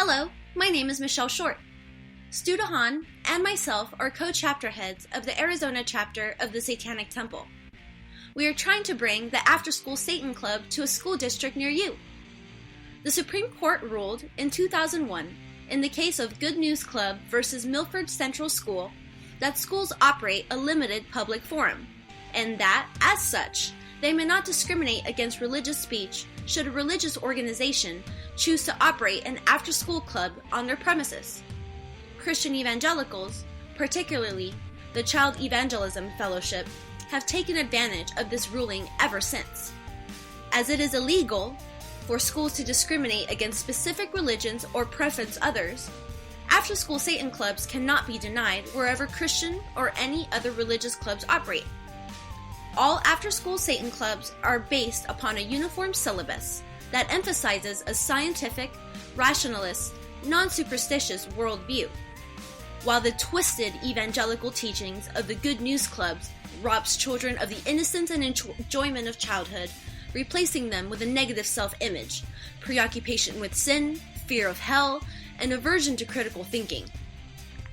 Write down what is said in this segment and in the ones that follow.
Hello, my name is Michelle Short. Stu DeHaan and myself are co-chapter heads of the Arizona chapter of the Satanic Temple. We are trying to bring the After School Satan Club to a school district near you. The Supreme Court ruled in 2001, in the case of Good News Club versus Milford Central School, that schools operate a limited public forum, and that, as such, they may not discriminate against religious speech should a religious organization choose to operate an after-school club on their premises. Christian evangelicals, particularly the Child Evangelism Fellowship, have taken advantage of this ruling ever since. As it is illegal for schools to discriminate against specific religions or preference others, after-school Satan clubs cannot be denied wherever Christian or any other religious clubs operate. All after-school Satan clubs are based upon a uniform syllabus that emphasizes a scientific, rationalist, non-superstitious worldview, while the twisted evangelical teachings of the Good News Clubs robs children of the innocence and enjoyment of childhood, replacing them with a negative self-image, preoccupation with sin, fear of hell, and aversion to critical thinking.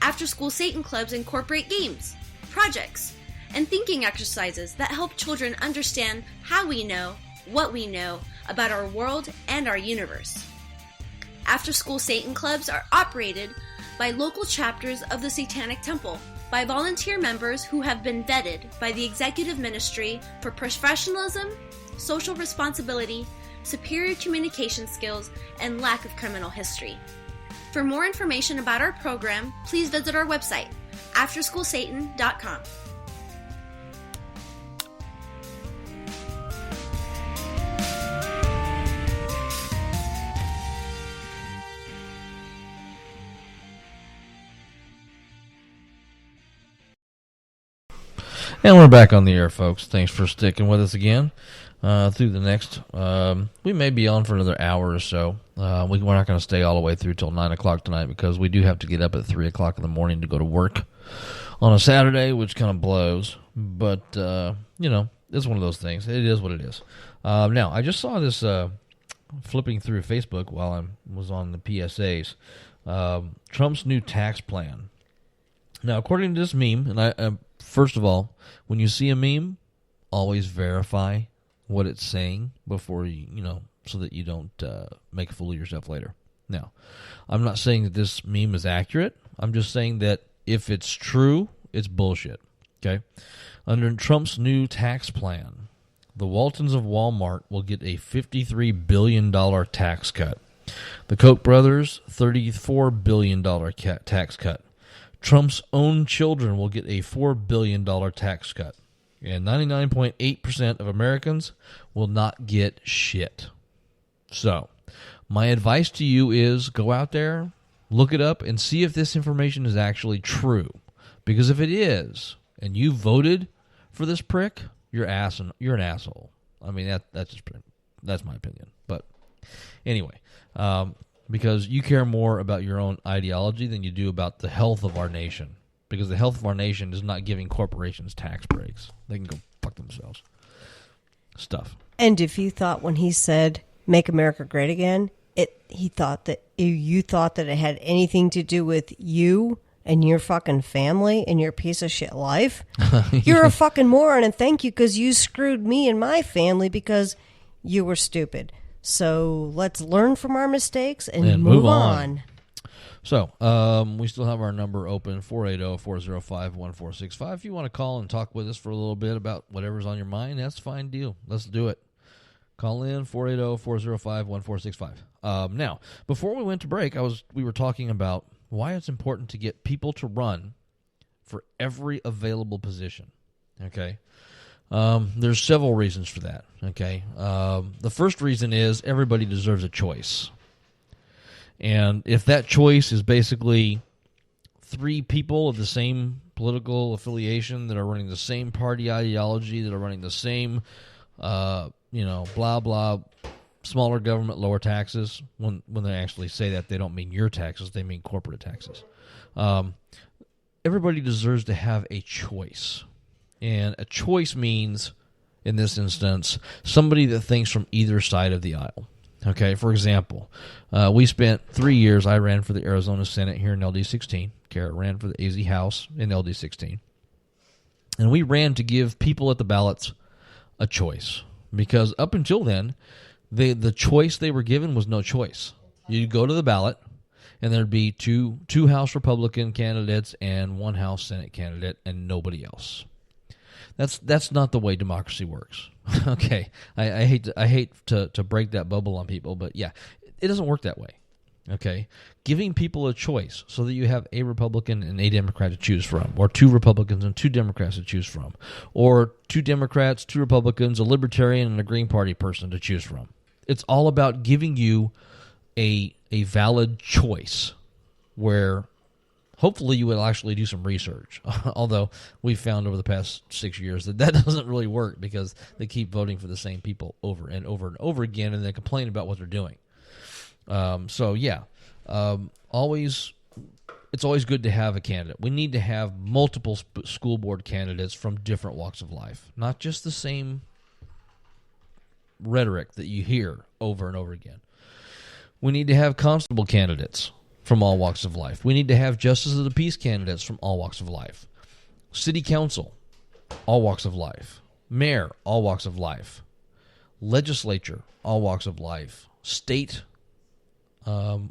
After-school Satan clubs incorporate games, projects, and thinking exercises that help children understand how we know, what we know about our world and our universe. After-school Satan clubs are operated by local chapters of the Satanic Temple, by volunteer members who have been vetted by the Executive Ministry for professionalism, social responsibility, superior communication skills, and lack of criminal history. For more information about our program, please visit our website, afterschoolsatan.com. And we're back on the air, folks. Thanks for sticking with us again through the next. We may be on for another hour or so. We're not going to stay all the way through till 9 o'clock tonight because we do have to get up at 3 o'clock in the morning to go to work on a Saturday, which kind of blows. But, it's one of those things. It is what it is. Now, I just saw this flipping through Facebook while I was on the PSAs. Trump's new tax plan. Now, according to this meme, and I first of all, when you see a meme, always verify what it's saying before so that you don't make a fool of yourself later. Now, I'm not saying that this meme is accurate. I'm just saying that if it's true, it's bullshit. Okay? Under Trump's new tax plan, the Waltons of Walmart will get a $53 billion tax cut. The Koch brothers, $34 billion tax cut. Trump's own children will get a $4 billion tax cut. And 99.8% of Americans will not get shit. So, my advice to you is go out there, look it up, and see if this information is actually true. Because if it is, and you voted for this prick, you're an asshole. I mean, that's my opinion. But anyway, because you care more about your own ideology than you do about the health of our nation. Because the health of our nation is not giving corporations tax breaks. They can go fuck themselves. Stuff. And if you thought when he said, "Make America Great Again," you thought that it had anything to do with you and your fucking family and your piece of shit life, you're a fucking moron, and thank you, because you screwed me and my family because you were stupid. So let's learn from our mistakes and move on. So, we still have our number open, 480-405-1465. If you want to call and talk with us for a little bit about whatever's on your mind, that's a fine deal. Let's do it. Call in, 480-405-1465. Now, before we went to break, we were talking about why it's important to get people to run for every available position. Okay? There's several reasons for that. Okay? The first reason is everybody deserves a choice. And if that choice is basically 3 people of the same political affiliation that are running the same party ideology, that are running the same, blah, blah, smaller government, lower taxes, when they actually say that, they don't mean your taxes, they mean corporate taxes. Everybody deserves to have a choice. And a choice means, in this instance, somebody that thinks from either side of the aisle. Okay, for example, we spent 3 years, I ran for the Arizona Senate here in LD16. Kara ran for the AZ House in LD16. And we ran to give people at the ballots a choice. Because up until then, the choice they were given was no choice. You'd go to the ballot, and there'd be two House Republican candidates and one House Senate candidate, and nobody else. That's not the way democracy works. Okay, I hate to break that bubble on people, but yeah, it doesn't work that way. Okay, giving people a choice so that you have a Republican and a Democrat to choose from, or two Republicans and two Democrats to choose from, or two Democrats, two Republicans, a Libertarian, and a Green Party person to choose from. It's all about giving you a valid choice where hopefully you will actually do some research. Although we've found over the past 6 years that doesn't really work because they keep voting for the same people over and over and over again, and they complain about what they're doing. It's always good to have a candidate. We need to have multiple school board candidates from different walks of life, not just the same rhetoric that you hear over and over again. We need to have constable candidates from all walks of life. We need to have justice of the peace candidates from all walks of life. City council, all walks of life. Mayor, all walks of life. Legislature, all walks of life. State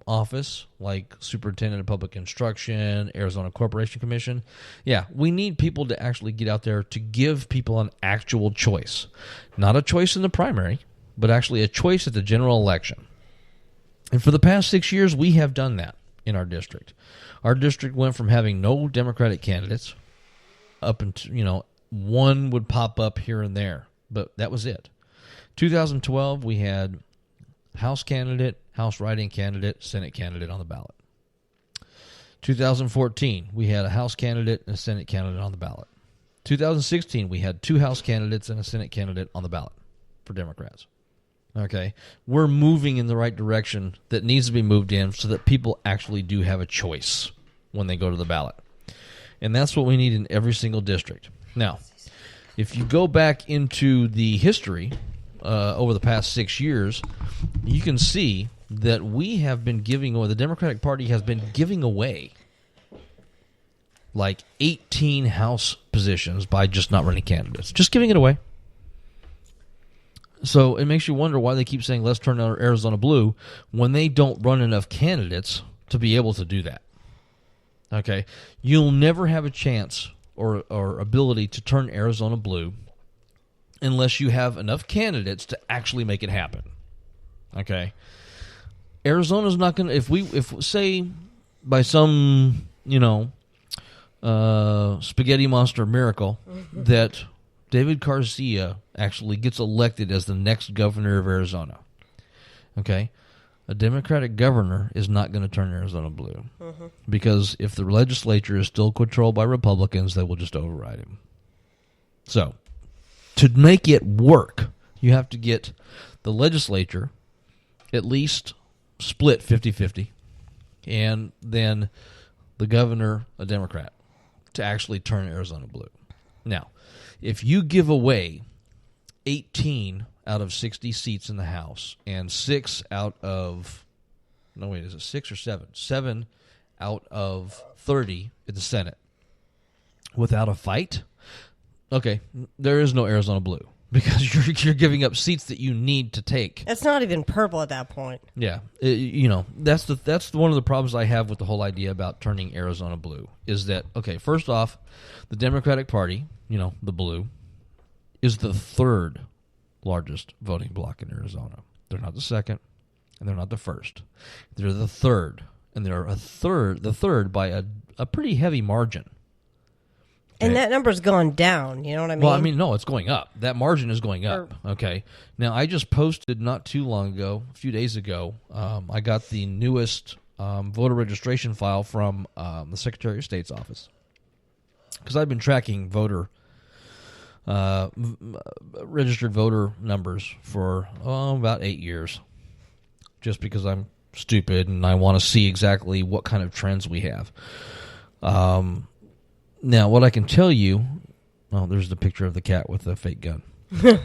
office, like Superintendent of Public Instruction, Arizona Corporation Commission. Yeah, we need people to actually get out there to give people an actual choice. Not a choice in the primary, but actually a choice at the general election. And for the past 6 years, we have done that in our district. Our district went from having no Democratic candidates up until, one would pop up here and there, but that was it. 2012, we had House candidate, House write-in candidate, Senate candidate on the ballot. 2014, we had a House candidate and a Senate candidate on the ballot. 2016, we had two House candidates and a Senate candidate on the ballot for Democrats. Okay, we're moving in the right direction that needs to be moved in so that people actually do have a choice when they go to the ballot. And that's what we need in every single district. Now, if you go back into the history over the past 6 years, you can see that we have been giving away, the Democratic Party has been giving away like 18 House positions by just not running candidates. Just giving it away. So it makes you wonder why they keep saying, let's turn Arizona blue, when they don't run enough candidates to be able to do that. Okay? You'll never have a chance or ability to turn Arizona blue unless you have enough candidates to actually make it happen. Okay? Arizona's not going to, if say by some, spaghetti monster miracle that David Garcia actually gets elected as the next governor of Arizona. Okay? A Democratic governor is not going to turn Arizona blue. Because if the legislature is still controlled by Republicans, they will just override him. So, to make it work, you have to get the legislature at least split 50-50, and then the governor, a Democrat, to actually turn Arizona blue. Now, if you give away 18 out of 60 seats in the House and 6 out of 7 out of 30 in the Senate without a fight, okay, there is no Arizona blue because you're giving up seats that you need to take. It's not even purple at that point. Yeah, that's one of the problems I have with the whole idea about turning Arizona blue is that, okay, first off, the Democratic Party, the blue, is the third largest voting bloc in Arizona. They're not the second, and they're not the first. They're the third, and they're the third by a pretty heavy margin. Okay. And that number's gone down, you know what I mean? Well, no, it's going up. That margin is going up, okay? Now, I just posted not too long ago, a few days ago, I got the newest voter registration file from the Secretary of State's office. Because I've been tracking registered voter numbers for about 8 years, just because I'm stupid and I want to see exactly what kind of trends we have. Now, what I can tell you, there's the picture of the cat with the fake gun. Yeah.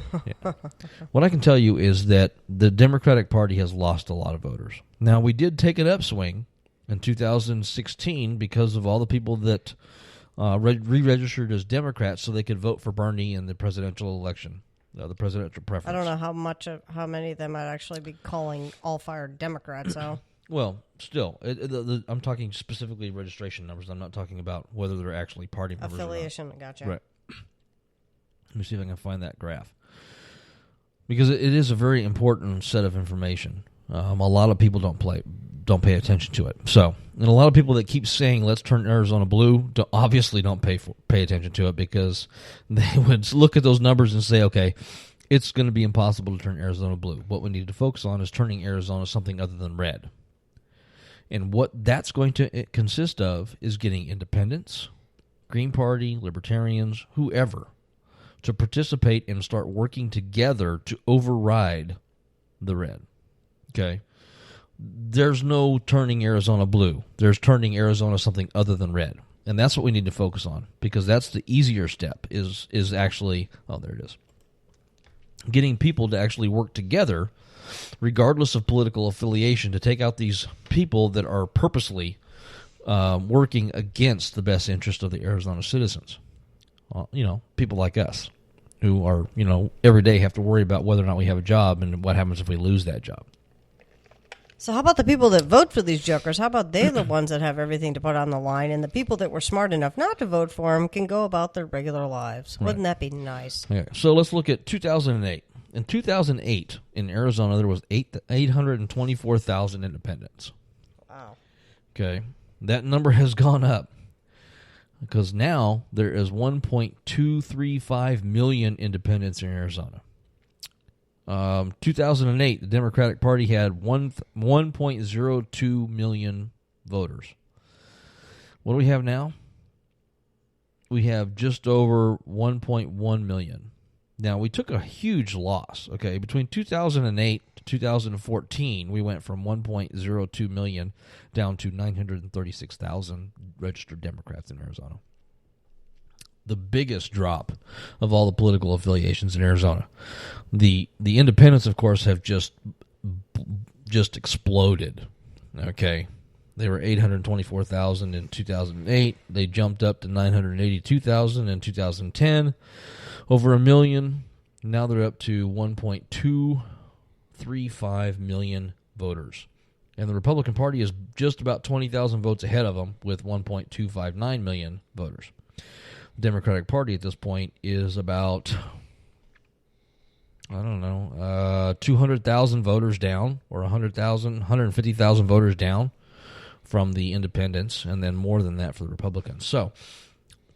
What I can tell you is that the Democratic Party has lost a lot of voters. Now, we did take an upswing in 2016 because of all the people that re-registered as Democrats so they could vote for Bernie in the presidential election, the presidential preference. I don't know how many of them might actually be calling all fired Democrats. So, well, still, I'm talking specifically registration numbers. I'm not talking about whether they're actually party members affiliation. Gotcha. Right. Let me see if I can find that graph, because it is a very important set of information. A lot of people don't pay attention to it. So, and a lot of people that keep saying let's turn Arizona blue obviously don't pay attention to it, because they would look at those numbers and say, okay, it's going to be impossible to turn Arizona blue. What we need to focus on is turning Arizona something other than red. And what that's going to consist of is getting independents, Green Party, Libertarians, whoever, to participate and start working together to override the red. Okay? There's no turning Arizona blue. There's turning Arizona something other than red. And that's what we need to focus on, because that's the easier step is actually, oh, there it is, getting people to actually work together regardless of political affiliation to take out these people that are purposely working against the best interest of the Arizona citizens. People like us who are, every day have to worry about whether or not we have a job and what happens if we lose that job. So how about the people that vote for these jokers? How about they're the ones that have everything to put on the line, and the people that were smart enough not to vote for them can go about their regular lives? Right. Wouldn't that be nice? Okay. So let's look at 2008. In 2008, in Arizona, there was 824,000 independents. Wow. Okay. That number has gone up, because now there is 1.235 million independents in Arizona. 2008, the Democratic Party had 1.02 million voters. What do we have now? We have just over 1.1 million. Now, we took a huge loss, okay? Between 2008 to 2014, we went from 1.02 million down to 936,000 registered Democrats in Arizona. The biggest drop of all the political affiliations in Arizona. The independents, of course, have just exploded, okay? They were 824,000 in 2008. They jumped up to 982,000 in 2010. Over a million. Now they're up to 1.235 million voters. And the Republican Party is just about 20,000 votes ahead of them with 1.259 million voters. The Democratic Party at this point is about, 200,000 voters down, or 150,000 voters down from the independents, and then more than that for the Republicans. So,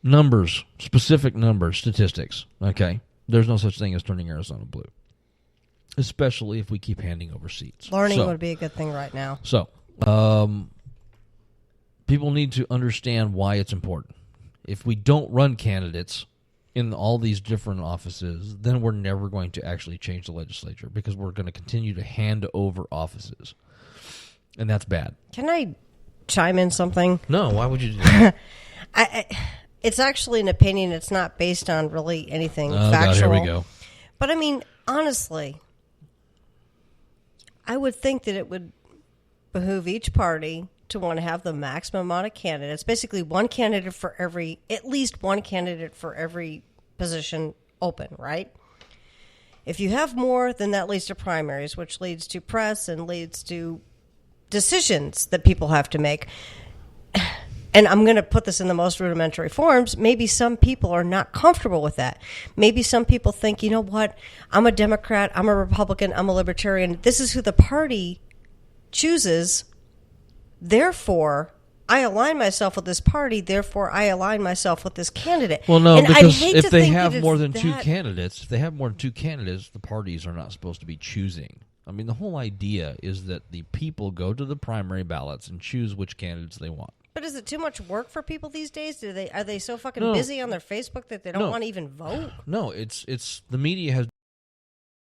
numbers, specific numbers, statistics, okay? There's no such thing as turning Arizona blue, especially if we keep handing over seats. Learning would be a good thing right now. So, people need to understand why it's important. If we don't run candidates in all these different offices, then we're never going to actually change the legislature, because we're going to continue to hand over offices. And that's bad. Can I chime in something? No, why would you do that? It's actually an opinion. It's not based on really anything factual. God, here we go. But I mean, honestly, I would think that it would behoove each party to want to have the maximum amount of candidates. Basically, at least one candidate for every position open, right? If you have more, then that leads to primaries, which leads to press and leads to decisions that people have to make. And I'm going to put this in the most rudimentary forms. Maybe some people are not comfortable with that. Maybe some people think, you know what, I'm a Democrat, I'm a Republican, I'm a Libertarian. This is who the party chooses. Therefore, I align myself with this party. Therefore, I align myself with this candidate. Well, no, and because if they have more than two candidates, the parties are not supposed to be choosing. I mean, the whole idea is that the people go to the primary ballots and choose which candidates they want. But is it too much work for people these days? Are they so fucking busy on their Facebook that they don't want to even vote? No, it's the media has